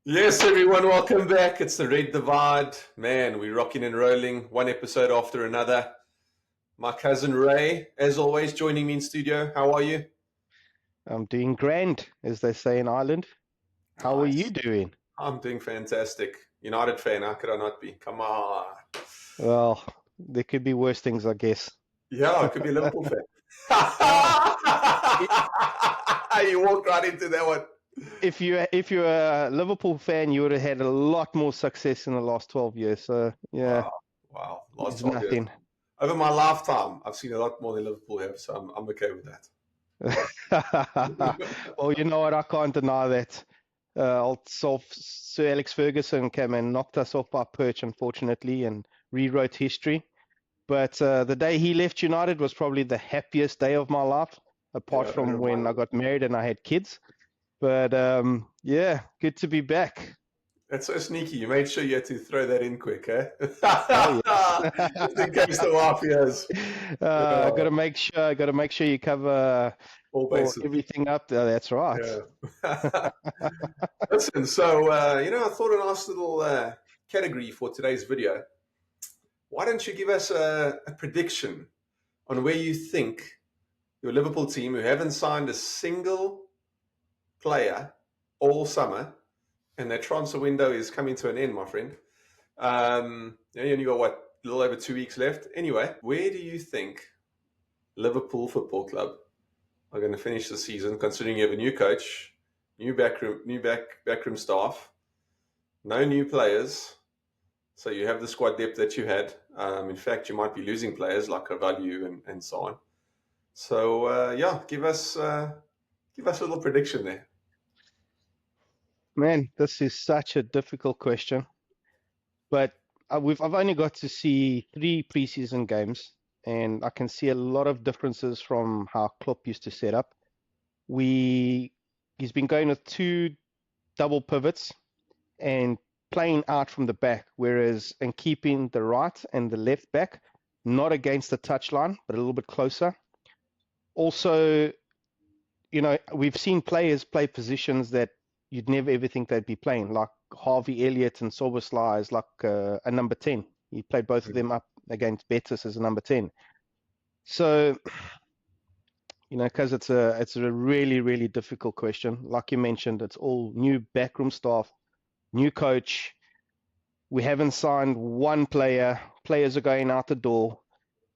Yes, everyone, welcome back. It's the Red Divide. Man, we're rocking and rolling, one episode after another. My cousin Ray, as always, joining me in studio. How are you? I'm doing grand, as they say in Ireland. How are you Nice. doing? I'm doing fantastic. United fan, how could I not be? Come on. Well, there could be worse things, I guess. Yeah, I could be a Liverpool fan. Uh, i- You walked right into that one. if you're a Liverpool fan, you would have had a lot more success in the last 12 years. So yeah, Wow. Wow. Last it's 12 years. nothing. Over my lifetime, I've seen a lot more than Liverpool have, so I'm okay with that. Well, you know what? I can't deny that. Old Sir Alex Ferguson came and knocked us off our perch, unfortunately, and rewrote history. But the day he left United was probably the happiest day of my life, apart Yeah, don't from when remind I me. got married and I had kids. But yeah, good to be back. That's so sneaky. You made sure you had to throw that in quick, eh? Oh yes. Just in case the wife hears. Got to Oh, make sure. Got to make sure you cover all or bases. everything up. That's right. Yeah. Listen, so, I thought a nice little category for today's video. Why don't you give us a prediction on where you think your Liverpool team, who haven't signed a single player all summer, and their transfer window is coming to an end, my friend. You only got what, a little over 2 weeks left. Anyway, where do you think Liverpool Football Club are going to finish the season? Considering you have a new coach, new backroom staff, no new players, so you have the squad depth that you had. In fact, you might be losing players like Carvalho and so on. So give us a little prediction there. Man, this is such a difficult question. But I've only got to see 3 preseason games, and I can see a lot of differences from how Klopp used to set up. We He's been going with 2 double pivots and playing out from the back, whereas and keeping the right and the left back not against the touchline, but a little bit closer. Also, we've seen players play positions that you'd never ever think they'd be playing, like Harvey Elliott and Soboslai is like a number 10. He played both of them up against Betis as a number 10. So, because it's a really, really difficult question. Like you mentioned, it's all new backroom staff, new coach. We haven't signed one player. Players are going out the door.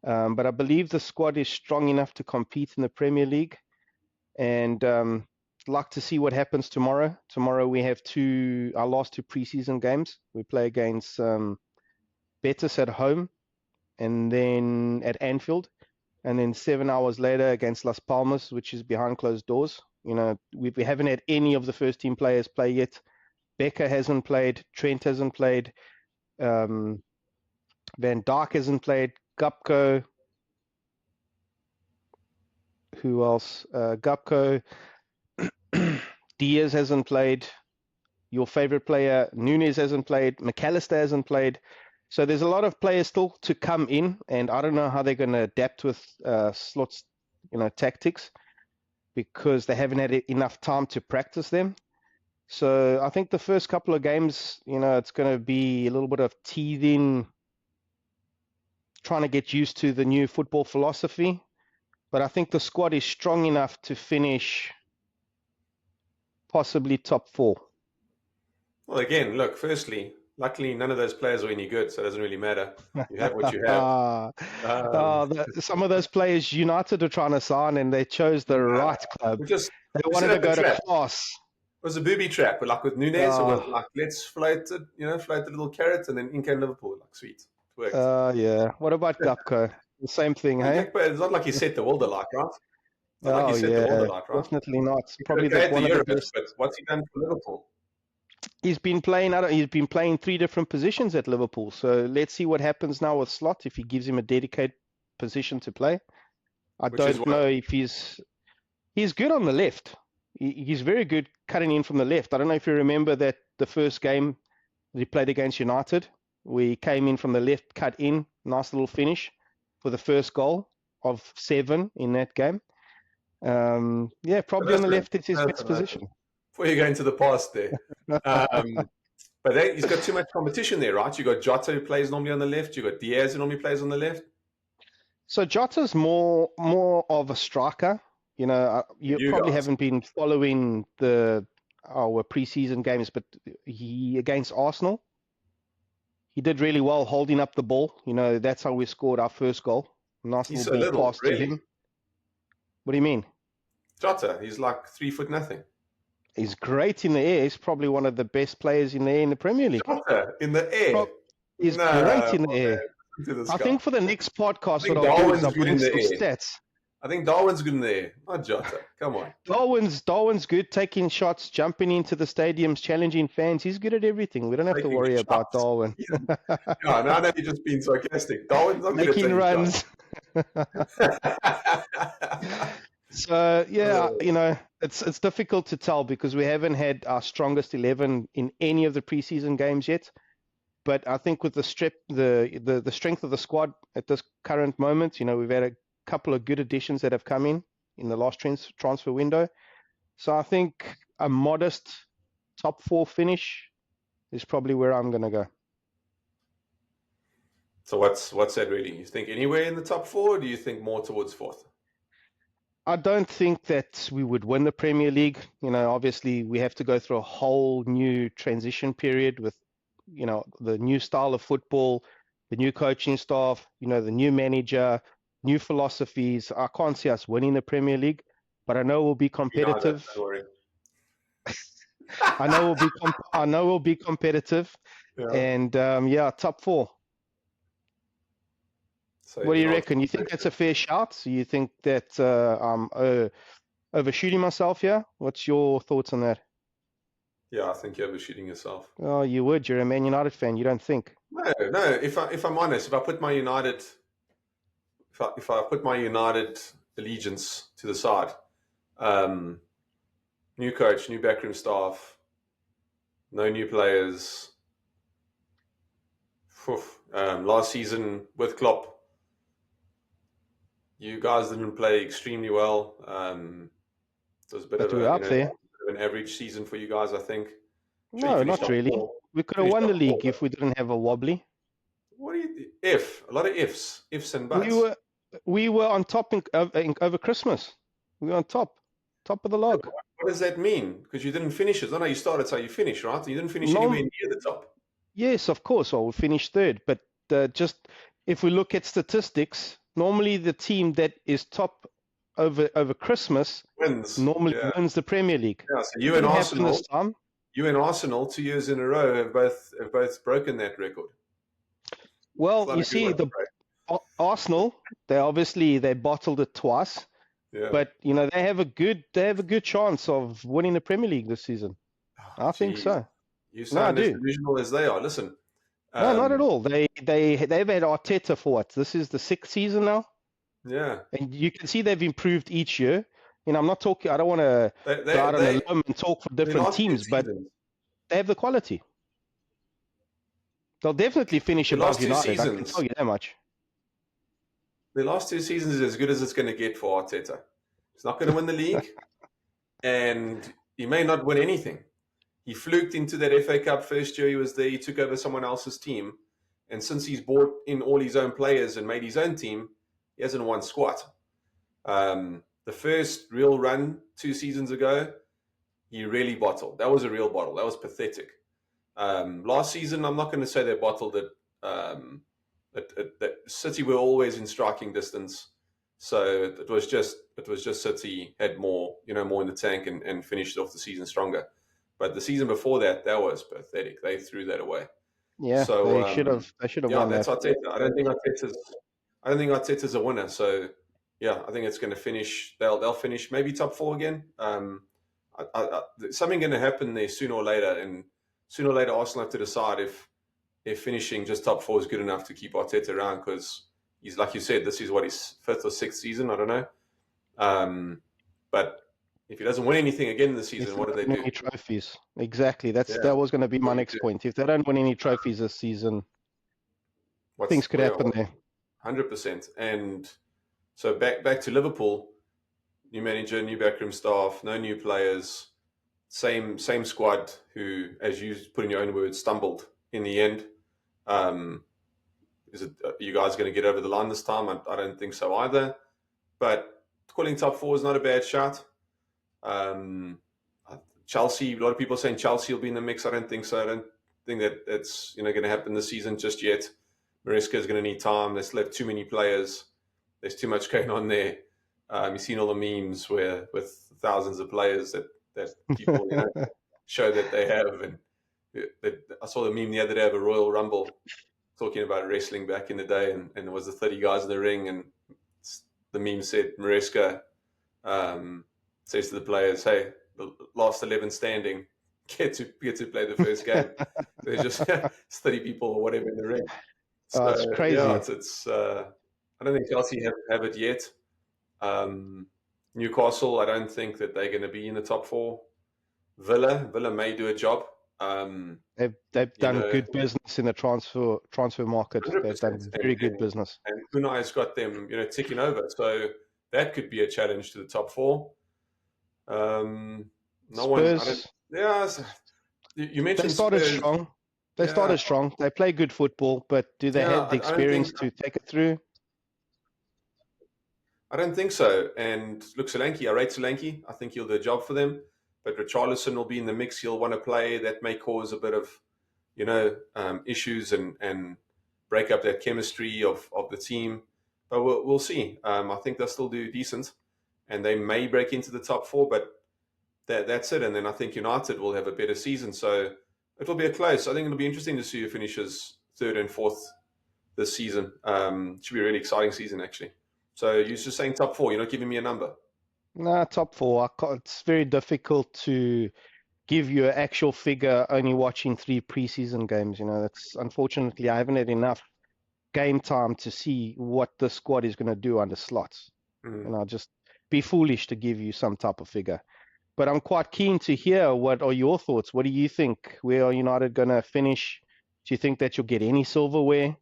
But I believe the squad is strong enough to compete in the Premier League. And like to see what happens tomorrow. Tomorrow we have our last 2 preseason games. We play against Betis at home and then at Anfield. And then 7 hours later against Las Palmas, which is behind closed doors. We haven't had any of the first team players play yet. Becker hasn't played. Trent hasn't played. Um, Van Dijk hasn't played. Gupko. Who else? Gupko. Diaz hasn't played. Your favorite player, Nunes, hasn't played. McAllister hasn't played. So there's a lot of players still to come in, and I don't know how they're going to adapt with Slot's, tactics because they haven't had enough time to practice them. So I think the first couple of games, it's going to be a little bit of teething, trying to get used to the new football philosophy. But I think the squad is strong enough to finish possibly top 4. Well, again, look, firstly, luckily none of those players are any good, so it doesn't really matter. You have what you have. uh, Um, some of those players United are trying to sign, and they chose the uh, right club. They we set wanted to up a go to trap. class. It was a booby trap, but like with Nunes, it was Uh, like, let's float it, float the little carrot, and then in came Liverpool. Like, sweet. It worked. yeah. What about Gupko? The same thing, And hey? Gakpo, it's not like he set the world alight, right? It's not like he Oh set the world yeah, alight, right? definitely not. He could Probably have carried the one of the Euros, best. but what's he done for Liverpool? He's been playing. He's been playing 3 different positions at Liverpool. So let's see what happens now with Slot if he gives him a dedicated position to play. I Which is don't what? know if he's good on the left. He's very good cutting in from the left. I don't know if you remember that the first game that he played against United, we came in from the left, cut in, nice little finish for the first goal of 7 in that game. Yeah, probably on the Listen, left it's his best listen. position. you go into the past there. But he's got too much competition there, right? You got Jota who plays normally on the left. You got Diaz who normally plays on the left. So Jota's more of a striker. You You probably guys. haven't been following our preseason games, but he against Arsenal, he did really well holding up the ball. That's how we scored our first goal. Nice He's little so ball little, pass to really. him. What do you mean? Jota, he's like 3 foot nothing. He's great in the air. He's probably one of the best players in the air in the Premier League. Jota in the air. He's No, great in the air. to this I guy. think for the next podcast, I think what I'll do is Darwin's I'll good bring in the some air. stats. I think Darwin's good in the air, not Jota. Come on. Darwin's good, taking shots, jumping into the stadiums, challenging fans. He's good at everything. We don't have to Taking worry about shots. Darwin. Yeah, no, I know you're just being sarcastic. Darwin's not good at Making taking runs. shots. So yeah, it's difficult to tell because we haven't had our strongest 11 in any of the preseason games yet. But I think with the strength of the squad at this current moment, we've had a couple of good additions that have come in the last transfer window. So I think a modest top 4 finish is probably where I'm going to go. So what's that really? You think anywhere in the top 4, or do you think more towards 4th? I don't think that we would win the Premier League. Obviously we have to go through a whole new transition period with, the new style of football, the new coaching staff, the new manager, new philosophies. I can't see us winning the Premier League, but I know we'll be competitive. Don't worry. I know we'll be competitive. Yeah. And top 4. So what do you reckon? You think that's a fair shout? You think that I'm overshooting myself here? What's your thoughts on that? Yeah, I think you're overshooting yourself. Oh, you would. You're a Man United fan. You don't think? No. If I'm honest, if I put my United allegiance to the side, new coach, new backroom staff, no new players. Last season with Klopp, you guys didn't play extremely well. It was a bit of an average season for you guys, I think. No, not really. We could have won the league if we didn't have a wobbly. What do you? A lot of ifs and buts. We were on top over Christmas. We were on top of the log. What does that mean? Because you didn't finish it. I know you started, so you finished, right? You didn't finish anywhere near the top. Yes, of course. Well, we finished 3rd, but just if we look at statistics, normally the team that is top over Christmas wins the Premier League. Yeah, so you and Arsenal 2 years in a row have both broken that record. Well, you see, Arsenal, they bottled it twice. Yeah. But they have a good chance of winning the Premier League this season. I think so. You sound as delusional as they are. Listen. No, not at all. They've had Arteta for what? This is the 6th season now. Yeah. And you can see they've improved each year. I'm not talking. I don't want to go out on a limb and talk for different teams, but they have the quality. They'll definitely finish above United. I can tell you that much. The last 2 seasons is as good as it's going to get for Arteta. He's not going to win the league, and he may not win anything. He fluked into that FA Cup first year he was there. He took over someone else's team. And since he's brought in all his own players and made his own team, he hasn't won squat. The first real run 2 seasons ago, he really bottled. That was a real bottle. That was pathetic. Last season, I'm not going to say they bottled it. That City were always in striking distance. So it was just City had more in the tank and finished off the season stronger. But the season before that was pathetic. They threw that away. Yeah, so they should have won that's that. Arteta. I don't think Arteta's a winner. So yeah, I think it's going to finish. They'll finish maybe top 4 again. Something going to happen there sooner or later, and sooner or later Arsenal have to decide if finishing just top 4 is good enough to keep Arteta around, because he's, like you said, this is what his 5th or 6th season. I don't know. But if he doesn't win anything again this season, what do they do? Any trophies? Exactly. That was going to be my next point. If they don't win any trophies this season, things could happen there. 100%. And so back to Liverpool, new manager, new backroom staff, no new players. same squad who, as you put in your own words, stumbled in the end. Is it you guys going to get over the line this time? I don't think so either. But calling top four is not a bad shot. Um, Chelsea, a lot of people are saying Chelsea will be in the mix. I don't think so. I don't think that it's going to happen this season just yet. Maresca is going to need time. They still have too many players. There's too much going on there. You've seen all the memes where with thousands of players that people show that they have. And I saw the meme the other day of a Royal Rumble talking about wrestling back in the day, and there was the 30 guys in the ring, and the meme said Maresca says to the players, "Hey, the last 11 standing get to play the first game." There's just 30 people or whatever in the ring. So it's crazy. yeah, it's I don't think Chelsea have it yet. Newcastle, I don't think that they're going to be in the top four. Villa may do a job. They've done good business in the transfer market. 100%. They've done very good business. And Unai's got them, ticking over. So that could be a challenge to the top four. Spurs, you mentioned they started Spurs. strong. They started strong. They play good football, but do they have the experience to take it through? I don't think so. And look, Solanke, I rate Solanke. I think he'll do a job for them. But Richarlison will be in the mix. He'll want to play. That may cause a bit of, issues and break up that chemistry of the team. But we'll see. I think they'll still do decent. And they may break into the top four, but that's it. And then I think United will have a better season. So it'll be a close. I think it'll be interesting to see who finishes third and fourth this season. Should be a really exciting season, actually. So you're just saying top four. You're not giving me a number. Nah, top four. It's very difficult to give you an actual figure only watching 3 preseason games. That's unfortunately I haven't had enough game time to see what the squad is going to do under slots. And I'll just be foolish to give you some type of figure. But I'm quite keen to hear what are your thoughts. What do you think? Where are United going to finish? Do you think that you'll get any silverware?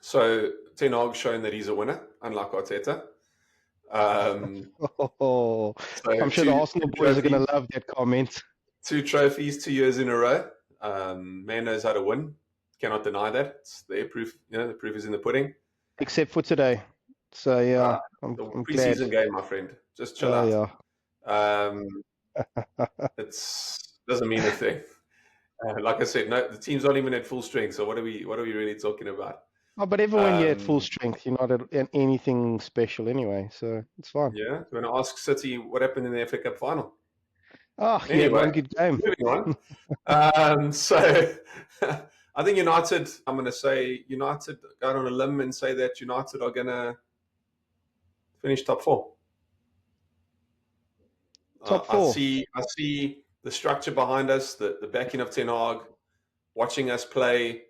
So Ten Hag's shown that he's a winner, unlike Arteta. I'm sure the Arsenal boys are going to love that comment. 2 trophies, 2 years in a row. Man knows how to win. Cannot deny that. It's their proof. The proof is in the pudding. Except for today. So yeah, I'm preseason glad. game, my friend. Just chill out. Yeah. It doesn't mean a thing. Like I said, no, the team's not even at full strength. So what are we really talking about? Oh, but even when you're at full strength, you're not at anything special anyway, so it's fine. Yeah, you want to ask City what happened in the FA Cup final? Oh, anyway, yeah, one good game. Moving on. So I think United, I'm going to say United, go on a limb and say that United are going to finish top 4. Top 4. I see the structure behind us, the backing of Ten Hag, watching us play.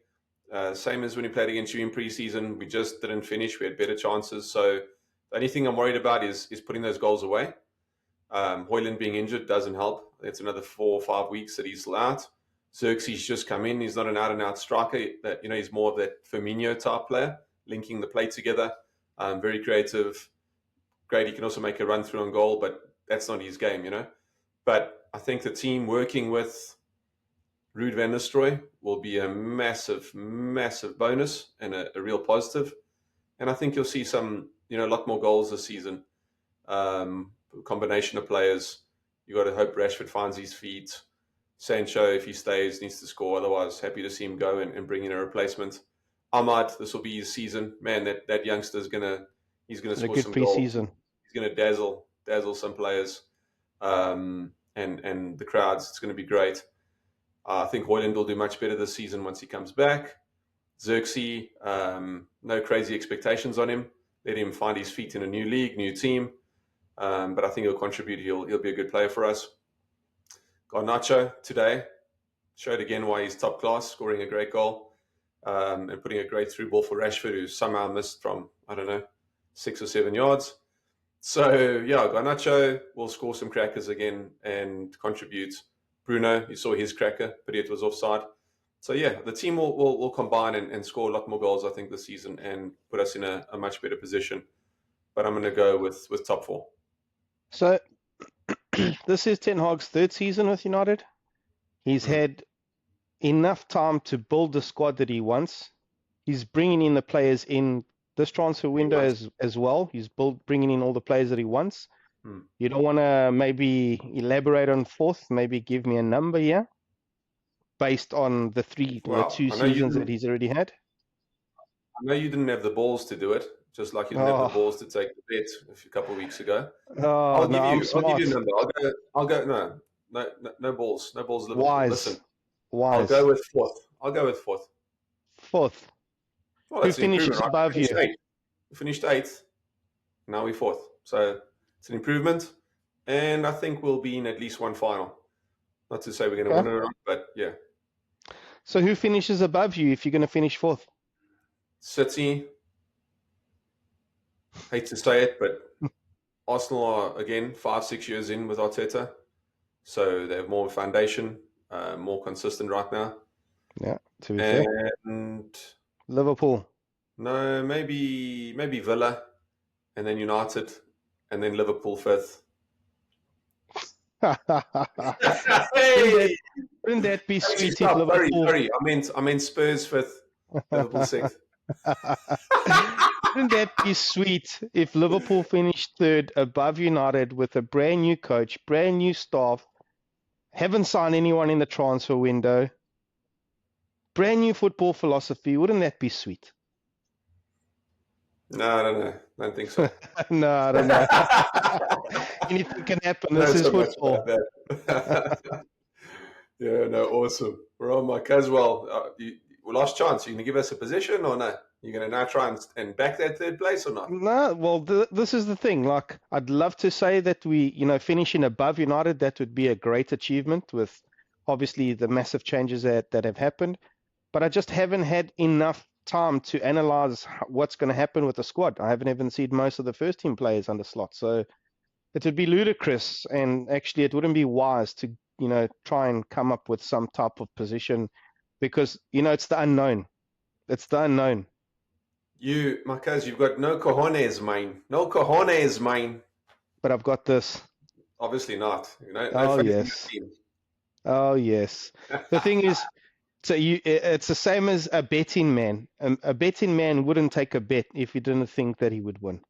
Same as when we played against you in preseason. We just didn't finish. We had better chances. So the only thing I'm worried about is putting those goals away. Højlund being injured doesn't help. It's another 4 or 5 weeks that he's still out. Xerxes just come in. He's not an out-and-out striker. He's more of that Firmino type player, linking the play together. Very creative. Great. He can also make a run through on goal, but that's not his game, But I think the team working with Ruud van Nistelrooy will be a massive, massive bonus and a real positive. And I think you'll see some, a lot more goals this season. Combination of players. You got to hope Rashford finds his feet. Sancho, if he stays, needs to score. Otherwise, happy to see him go and bring in a replacement. Ahmad, this will be his season. Man, that youngster's he's gonna score some goals. He's gonna dazzle some players. And the crowds. It's gonna be great. I think Højlund will do much better this season once he comes back. Xerxes, no crazy expectations on him. Let him find his feet in a new league, new team. But I think he'll contribute. He'll be a good player for us. Garnacho today showed again why he's top class, scoring a great goal and putting a great through ball for Rashford, who somehow missed from, 6 or 7 yards. So, yeah, Garnacho will score some crackers again and contribute. Bruno, you saw his cracker, but it was offside. So, yeah, the team will combine and score a lot more goals, I think, this season and put us in a much better position. But I'm going to go with top 4. So, this is Ten Hag's third season with United. He's had enough time to build the squad that he wants. He's bringing in the players in this transfer window as well. He's bringing in all the players that he wants. You don't want to maybe elaborate on fourth, maybe give me a number here based on the two seasons that he's already had? I know you didn't have the balls to do it, just like you didn't have the balls to take the bet a couple of weeks ago. I'll give you a number. I'll go. No balls. No balls. Liverpool. Wise. Listen, Wise. I'll go with fourth. Fourth. Well, who finishes above you? We finished eighth. Now we're fourth. So it's an improvement, and I think we'll be in at least one final. Not to say we're going to win it or not, but yeah. So who finishes above you if you're going to finish fourth? City. Hate to say it, but Arsenal are, again, 5-6 years in with Arteta. So they have more foundation, more consistent right now. Yeah, to be fair. And Liverpool. No, maybe Villa, and then United, and then Liverpool fifth. Hey! Wouldn't that be sweet if Liverpool... Sorry. I meant Spurs fifth, Liverpool sixth. Wouldn't that be sweet if Liverpool finished third above United with a brand new coach, brand new staff, haven't signed anyone in the transfer window, brand new football philosophy? Wouldn't that be sweet? No, I don't think so. No, I don't know. Anything can happen. This is football. Yeah, no, awesome. We're on, Mike, as well. Last chance. You going to give us a position or no? You're going to now try and back that third place or not? No, well, this is the thing. Like, I'd love to say that we, finishing above United, that would be a great achievement with obviously the massive changes that have happened. But I just haven't had enough time to analyze what's going to happen with the squad. I haven't even seen most of the first team players under slot. So it would be ludicrous, and actually it wouldn't be wise to, try and come up with some type of position because, it's the unknown. It's the unknown. Marquez, you've got no cojones, mine. No cojones, mine. But I've got this. Obviously not. Oh, yes. Oh, yes. The thing is, so it's the same as a betting man. A betting man wouldn't take a bet if he didn't think that he would win.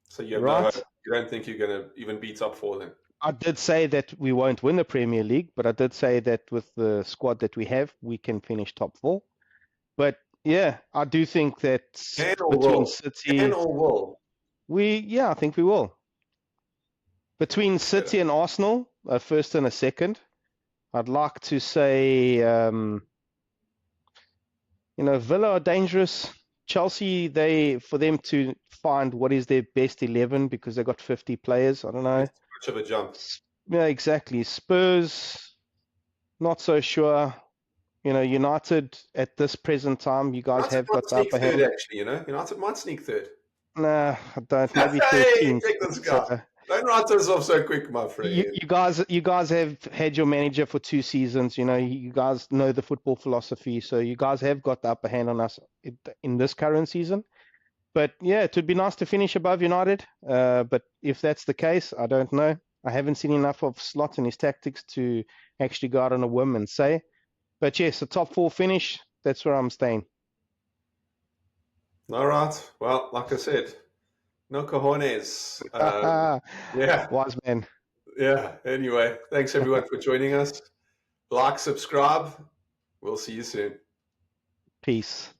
So you don't think you're going to even be top four then? I did say that we won't win the Premier League, but I did say that with the squad that we have, we can finish top four. But yeah, I do think that between City... Can or will? I think we will. Between City and Arsenal, a first and a second, I'd like to say, Villa are dangerous. Chelsea, for them to find what is their best 11 because they got 50 players. I don't know. It's much of a jump. Yeah, exactly. Spurs, not so sure. United at this present time, you guys have got the upper hand. Actually, United might sneak third. Nah, I don't. Maybe 13th. Hey, take this guy. Don't write us off so quick, my friend. You guys have had your manager for 2 seasons. You guys know the football philosophy, so you guys have got the upper hand on us in this current season. But yeah, it would be nice to finish above United. But if that's the case, I don't know. I haven't seen enough of Slot and his tactics to actually go out on a whim and say. But yes, a top 4 finish, that's where I'm staying. All right. Well, like I said, no cojones. Yeah. Wise man. Yeah. Anyway, thanks everyone for joining us. Like, subscribe. We'll see you soon. Peace.